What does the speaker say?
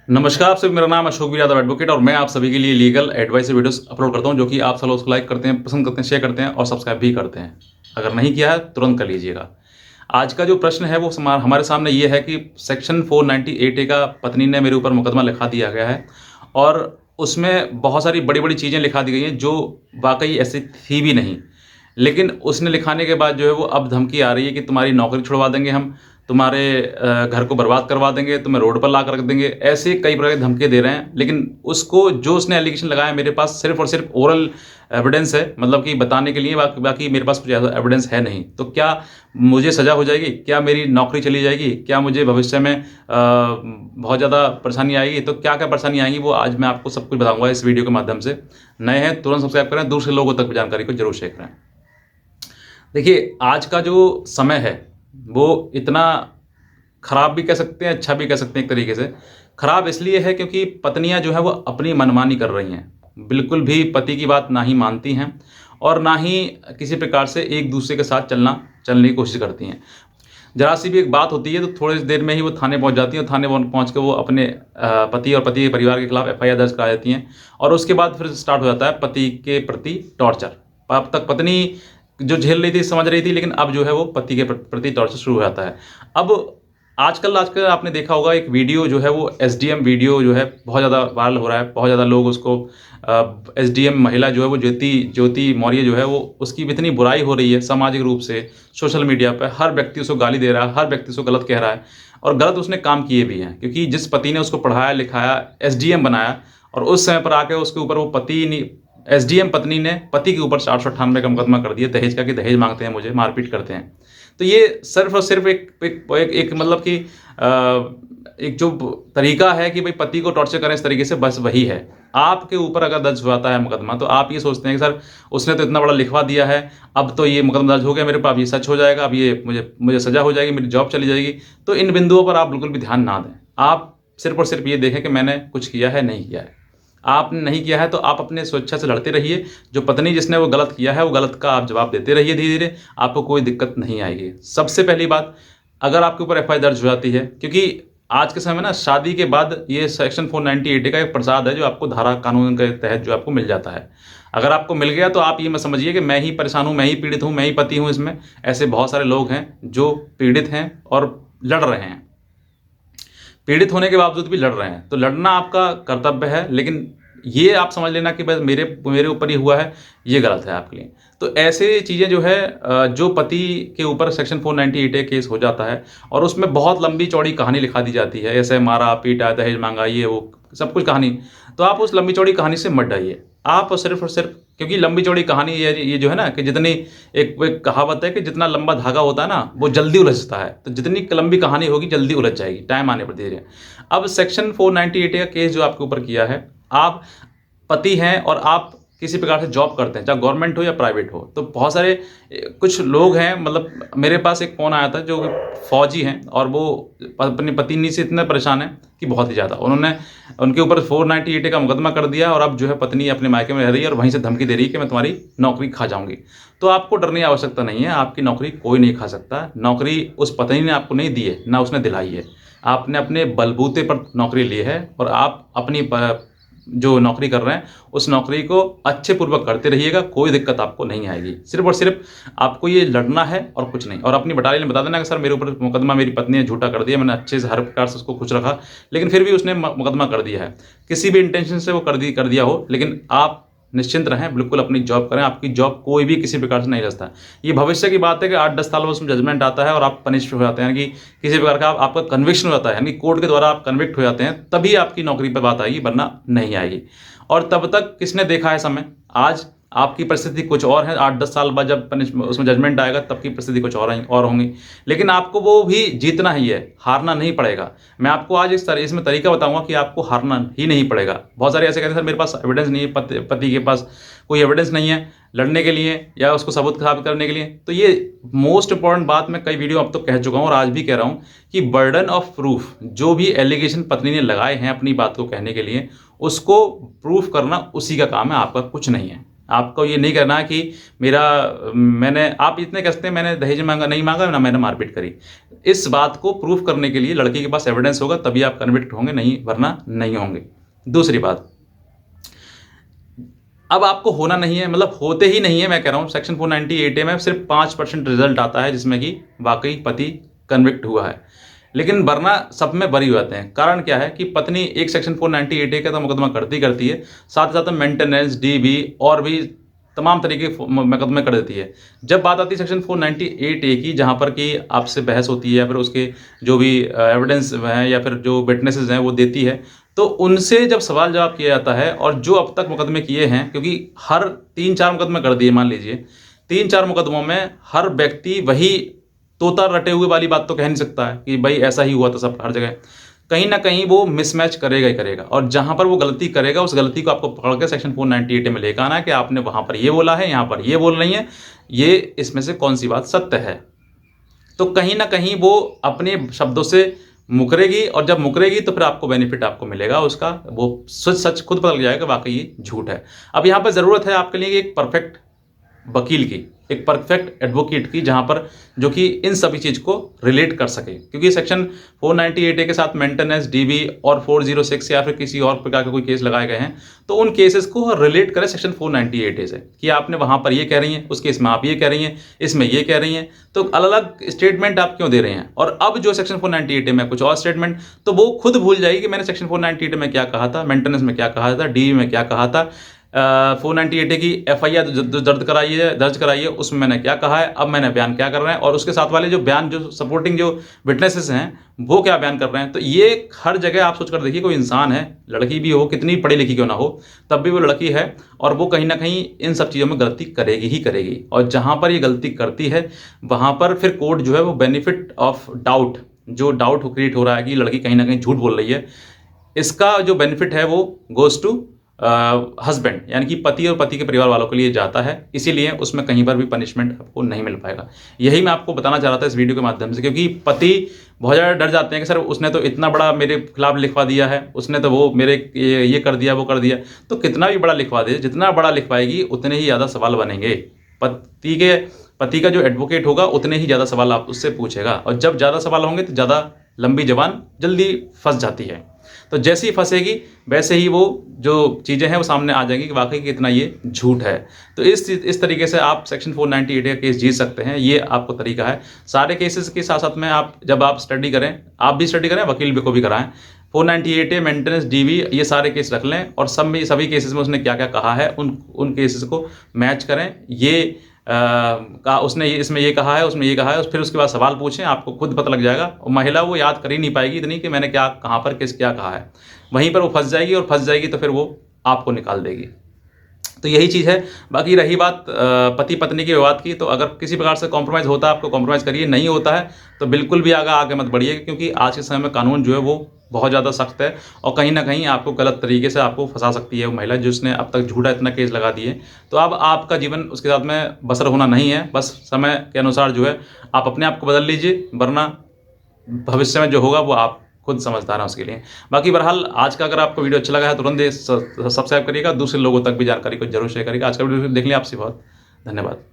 नमस्कार, आप सभी। मेरा नाम अशोक यादव एडवोकेट और मैं आप सभी के लिए लीगल एडवाइस वीडियोस अपलोड करता हूं, जो कि आप सब लोग उसको लाइक करते हैं, पसंद करते हैं, शेयर करते हैं और सब्सक्राइब भी करते हैं। अगर नहीं किया है तुरंत कर लीजिएगा। आज का जो प्रश्न है वो हमारे सामने ये है कि सेक्शन 498A का पत्नी ने मेरे ऊपर मुकदमा लिखा दिया गया है और उसमें बहुत सारी बड़ी बड़ी चीज़ें लिखा दी गई हैं जो वाकई ऐसी थी भी नहीं। लेकिन उसने लिखाने के बाद जो है वो अब धमकी आ रही है कि तुम्हारी नौकरी छुड़वा देंगे हम, तुम्हारे घर को बर्बाद करवा देंगे, तुम्हें रोड पर ला कर रख देंगे। ऐसे कई प्रकार की धमकी दे रहे हैं। लेकिन उसको जो उसने एलिगेशन लगाया मेरे पास सिर्फ और सिर्फ ओरल एविडेंस है, मतलब कि बताने के लिए। बाकी मेरे पास कुछ एविडेंस है नहीं। तो क्या मुझे सज़ा हो जाएगी? क्या मेरी नौकरी चली जाएगी? क्या मुझे भविष्य में बहुत ज़्यादा परेशानी आएगी? तो क्या क्या परेशानी आएंगी वो आज मैं आपको सब कुछ बताऊंगा इस वीडियो के माध्यम से। नए हैं तुरंत सब्सक्राइब करें, दूसरे लोगों तक जानकारी को जरूर शेयर करें। देखिए, आज का जो समय है वो इतना खराब भी कह सकते हैं, अच्छा भी कह सकते हैं। एक तरीके से खराब इसलिए है क्योंकि पत्नियां जो है वो अपनी मनमानी कर रही हैं, बिल्कुल भी पति की बात ना ही मानती हैं और ना ही किसी प्रकार से एक दूसरे के साथ चलने की कोशिश करती हैं। जरा सी भी एक बात होती है तो थोड़ी देर में ही वो थाने पहुंच जाती हैं और थाने पहुंच के वो अपने पति और पति के परिवार के खिलाफ एफआईआर दर्ज करा देती हैं। और उसके बाद फिर स्टार्ट हो जाता है पति के प्रति टॉर्चर। अब तक पत्नी जो झेल रही थी, समझ रही थी, लेकिन अब जो है वो पति के प्रति टॉर्चर शुरू हो जाता है। अब आजकल आजकल आपने देखा होगा एक वीडियो जो है वो एसडीएम वीडियो जो है बहुत ज़्यादा वायरल हो रहा है। बहुत ज़्यादा लोग उसको एसडीएम महिला जो है वो ज्योति मौर्य जो है वो उसकी इतनी बुराई हो रही है सामाजिक रूप से। सोशल मीडिया पर हर व्यक्ति उसको गाली दे रहा है, हर व्यक्ति उसको गलत कह रहा है और गलत उसने काम किए भी हैं। क्योंकि जिस पति ने उसको पढ़ाया लिखाया, एसडीएम बनाया, और उस समय पर आके उसके ऊपर वो एसडीएम पत्नी ने पति के ऊपर 498 का मुकदमा कर दिया दहेज का, कि दहेज मांगते हैं मुझे, मारपीट करते हैं। तो ये सिर्फ और सिर्फ एक मतलब कि एक जो तरीका है कि भाई पति को टॉर्चर करें इस तरीके से, बस वही है। आपके ऊपर अगर दर्ज हुआ है मुकदमा तो आप ये सोचते हैं कि सर उसने तो इतना बड़ा लिखवा दिया है, अब तो ये मुकदमा दर्ज हो गया मेरे पास, ये सच हो जाएगा, अब ये मुझे सजा हो जाएगी, मेरी जॉब चली जाएगी। तो इन बिंदुओं पर आप बिल्कुल भी ध्यान ना दें। आप सिर्फ और सिर्फ ये देखें कि मैंने कुछ किया है, नहीं किया है। आपने नहीं किया है तो आप अपने स्वेच्छा से लड़ते रहिए। जो पत्नी जिसने वो गलत किया है वो गलत का आप जवाब देते रहिए धीरे धीरे, आपको कोई दिक्कत नहीं आएगी। सबसे पहली बात, अगर आपके ऊपर एफआईआर दर्ज हो जाती है, क्योंकि आज के समय में ना शादी के बाद ये सेक्शन 498 का एक प्रसाद है जो आपको धारा कानून के तहत जो आपको मिल जाता है। अगर आपको मिल गया तो आप ये मत समझिए कि मैं ही परेशान हूँ, मैं ही पीड़ित हूँ, मैं ही पति हूँ इसमें। ऐसे बहुत सारे लोग हैं जो पीड़ित हैं और लड़ रहे हैं, पीड़ित होने के बावजूद भी लड़ रहे हैं। तो लड़ना आपका कर्तव्य है, लेकिन ये आप समझ लेना कि बस मेरे ऊपर ही हुआ है, ये गलत है आपके लिए। तो ऐसे चीज़ें जो है जो पति के ऊपर सेक्शन 498 केस हो जाता है और उसमें बहुत लंबी चौड़ी कहानी लिखा दी जाती है, ऐसे मारा पीटा, दहेज मांगा, ये वो सब कुछ कहानी। तो आप उस लंबी चौड़ी कहानी से मत डरिए। आप सिर्फ और सिर्फ, क्योंकि लंबी चौड़ी कहानी ये जो है ना कि जितनी एक कहावत है कि जितना लंबा धागा होता है ना वो जल्दी उलझता है। तो जितनी लंबी कहानी होगी जल्दी उलझ जाएगी टाइम आने पर धीरे। अब सेक्शन 498 का केस जो आपके ऊपर किया है, आप पति हैं और आप किसी प्रकार से जॉब करते हैं, चाहे गवर्नमेंट हो या प्राइवेट हो। तो बहुत सारे कुछ लोग हैं, मतलब मेरे पास एक फ़ोन आया था जो फौजी हैं और वो अपनी पत्नी से इतने परेशान हैं कि बहुत ही ज़्यादा। उन्होंने उनके ऊपर 498 का मुकदमा कर दिया और अब जो है पत्नी अपने मायके में रह रही है और वहीं से धमकी दे रही है कि मैं तुम्हारी नौकरी खा जाऊंगी। तो आपको डरने की आवश्यकता नहीं है, आपकी नौकरी कोई नहीं खा सकता। नौकरी उस पत्नी ने आपको नहीं दी है, ना उसने दिलाई है। आपने अपने बलबूते पर नौकरी ली है और आप अपनी जो नौकरी कर रहे हैं उस नौकरी को अच्छे पूर्वक करते रहिएगा, कोई दिक्कत आपको नहीं आएगी। सिर्फ और सिर्फ आपको ये लड़ना है और कुछ नहीं। और अपनी बटालियन में बता देना कि सर मेरे ऊपर मुकदमा मेरी पत्नी ने झूठा कर दिया, मैंने अच्छे से हर प्रकार से उसको खुश रखा, लेकिन फिर भी उसने मुकदमा कर दिया है। किसी भी इंटेंशन से वो कर दिया हो, लेकिन आप निश्चिंत रहें, बिल्कुल अपनी जॉब करें। आपकी जॉब कोई भी किसी प्रकार से नहीं रचता। ये भविष्य की बात है कि 8-10 साल में उसमें जजमेंट आता है और आप पनिश हो जाते हैं, यानी कि किसी प्रकार का आपका कन्विक्शन हो जाता है, यानी कोर्ट के द्वारा आप कन्विक्ट हो जाते हैं, तभी आपकी नौकरी पर बात आएगी, वरना नहीं आएगी। और तब तक किसने देखा है समय? आज आपकी परिस्थिति कुछ और है, 8-10 साल बाद जब उसमें जजमेंट आएगा तब की परिस्थिति कुछ और होंगी। लेकिन आपको वो भी जीतना ही है, हारना नहीं पड़ेगा। मैं आपको आज इसमें तरीका बताऊंगा कि आपको हारना ही नहीं पड़ेगा। बहुत सारे ऐसे कहते हैं सर मेरे पास एविडेंस नहीं है, पति के पास कोई एविडेंस नहीं है लड़ने के लिए या उसको सबूत साबित करने के लिए। तो ये मोस्ट इंपॉर्टेंट बात मैं कई वीडियो अब तो कह चुका हूँ और आज भी कह रहा हूँ कि बर्डन ऑफ प्रूफ, जो भी एलिगेशन पत्नी ने लगाए हैं अपनी बात को कहने के लिए, उसको प्रूफ करना उसी का काम है, आपका कुछ नहीं है। आपको ये नहीं करना कि आप इतने कह सकते हैं मैंने दहेज मांगा, नहीं मांगा ना मैंने मारपीट करी। इस बात को प्रूफ करने के लिए लड़की के पास एविडेंस होगा, तभी आप कन्विक्ट होंगे, नहीं वरना नहीं होंगे। दूसरी बात, अब आपको होना नहीं है, मतलब होते ही नहीं है, मैं कह रहा हूँ सेक्शन 498A में सिर्फ 5% रिजल्ट आता है जिसमें कि वाकई पति कन्विक्ट हुआ है, लेकिन वरना सब में बरी हो जाते हैं। कारण क्या है कि पत्नी एक सेक्शन 498A का तो मुकदमा करती है, साथ ही साथ मेंटेनेंस, DB और भी तमाम तरीके के मुकदमे कर देती है। जब बात आती है सेक्शन 498A की, जहाँ पर कि आपसे बहस होती है या फिर उसके जो भी एविडेंस हैं या फिर जो विटनेसेस हैं वो देती है, तो उनसे जब सवाल जवाब किया जाता है और जो अब तक मुकदमे किए हैं, क्योंकि हर 3-4 मुकदमे कर दिए, मान लीजिए 3-4 मुकदमों में हर व्यक्ति वही तोता रटे हुए वाली बात तो कह नहीं सकता है कि भाई ऐसा ही हुआ था सब हर जगह, कहीं ना कहीं वो मिसमैच करेगा ही करेगा। और जहां पर वो गलती करेगा उस गलती को आपको पकड़ के सेक्शन 498 में लेकर आना है कि आपने वहां पर ये बोला है, यहाँ पर ये बोल रही है, ये इसमें से कौन सी बात सत्य है। तो कहीं ना कहीं वो अपने शब्दों से मुकरेगी, और जब मुकरेगी तो फिर आपको बेनिफिट आपको मिलेगा उसका, वो सच खुद पता लग जाएगा वाकई ये झूठ है। अब यहाँ पर ज़रूरत है आपके लिए एक परफेक्ट वकील की, एक परफेक्ट एडवोकेट की, जहां पर जो कि इन सभी चीज़ को रिलेट कर सके, क्योंकि सेक्शन 498A के साथ मेंटेनेंस, DB और 406 या फिर किसी और प्रकार के कोई केस लगाए गए हैं, तो उन केसेस को रिलेट करें सेक्शन 498A से कि आपने वहां पर ये कह रही हैं, उस केस में आप ये कह रही हैं, इसमें ये कह रही हैं, तो अलग अलग स्टेटमेंट आप क्यों दे रहे हैं। और अब जो सेक्शन 498A में कुछ और स्टेटमेंट, तो वो खुद भूल जाएगी कि मैंने सेक्शन 498 में क्या कहा था, मेंटेनेंस में क्या कहा था, DB में क्या कहा था, 498A की FIR जो दर्ज कराई है उसमें मैंने क्या कहा है, अब मैंने बयान क्या कर रहे हैं, और उसके साथ वाले जो बयान, जो सपोर्टिंग जो विटनेसेस हैं वो क्या बयान कर रहे हैं। तो ये हर जगह आप सोच कर देखिए, कोई इंसान है, लड़की भी हो, कितनी पढ़ी लिखी क्यों ना हो, तब भी वो लड़की है, और वो कहीं ना कहीं इन सब चीज़ों में गलती करेगी ही करेगी। और जहाँ पर ये गलती करती है वहाँ पर फिर कोर्ट जो है वो बेनिफिट ऑफ डाउट, जो डाउट क्रिएट हो रहा है कि लड़की कहीं ना कहीं झूठ बोल रही है, इसका जो बेनिफिट है वो गोज टू हस्बैंड, यानी कि पति और पति के परिवार वालों के लिए जाता है। इसीलिए उसमें कहीं पर भी पनिशमेंट आपको नहीं मिल पाएगा। यही मैं आपको बताना चाह रहा था इस वीडियो के माध्यम से, क्योंकि पति बहुत ज़्यादा डर जाते हैं कि सर उसने तो इतना बड़ा मेरे खिलाफ लिखवा दिया है, उसने तो वो मेरे ये कर दिया, वो कर दिया। तो कितना भी बड़ा लिखवा दे, जितना बड़ा लिखवाएगी उतने ही ज़्यादा सवाल बनेंगे। पति का जो एडवोकेट होगा उतने ही ज़्यादा सवाल आप उससे पूछेगा, और जब ज़्यादा सवाल होंगे तो ज़्यादा लंबी जबान जल्दी फंस जाती है। तो जैसे ही फंसेगी वैसे ही वो जो चीज़ें हैं वो सामने आ जाएंगी कि वाकई कितना ये झूठ है। तो इस तरीके से आप सेक्शन 498 का केस जीत सकते हैं। ये आपको तरीका है। सारे केसेस के साथ साथ में जब आप स्टडी करें, आप भी स्टडी करें, वकील को भी कराएं। 498A, मेंटेनेंस, DB, ये सारे केस रख लें, और सभी केसेस में उसने क्या क्या कहा है उन केसेस को मैच करें। उसने इसमें ये कहा है, उसमें ये कहा है, फिर उसके बाद सवाल पूछें, आपको खुद पता लग जाएगा। और महिला वो याद कर ही नहीं पाएगी इतनी कि मैंने क्या, कहाँ पर क्या कहा है, वहीं पर वो फंस जाएगी, और फंस जाएगी तो फिर वो आपको निकाल देगी। तो यही चीज़ है। बाकी रही बात पति पत्नी के विवाद की, तो अगर किसी प्रकार से कॉम्प्रोमाइज़ होता है आपको कॉम्प्रोमाइज़ करिए, नहीं होता है तो बिल्कुल भी आगे मत बढ़िए, क्योंकि आज के समय में कानून जो है वो बहुत ज़्यादा सख्त है, और कहीं ना कहीं आपको गलत तरीके से आपको फंसा सकती है वो महिला जिसने अब तक झूठा इतना केस लगा दिए। तो अब आपका जीवन उसके साथ में बसर होना नहीं है, बस समय के अनुसार जो है आप अपने आप को बदल लीजिए, वरना भविष्य में जो होगा वो आप खुद समझदार हैं उसके लिए। बाकी बहरहाल आज का अगर आपको वीडियो अच्छा लगा है तुरंत सब्सक्राइब करिएगा, दूसरे लोगों तक भी जानकारी को जरूर शेयर करिएगा। आज का वीडियो देखने आपसे बहुत धन्यवाद।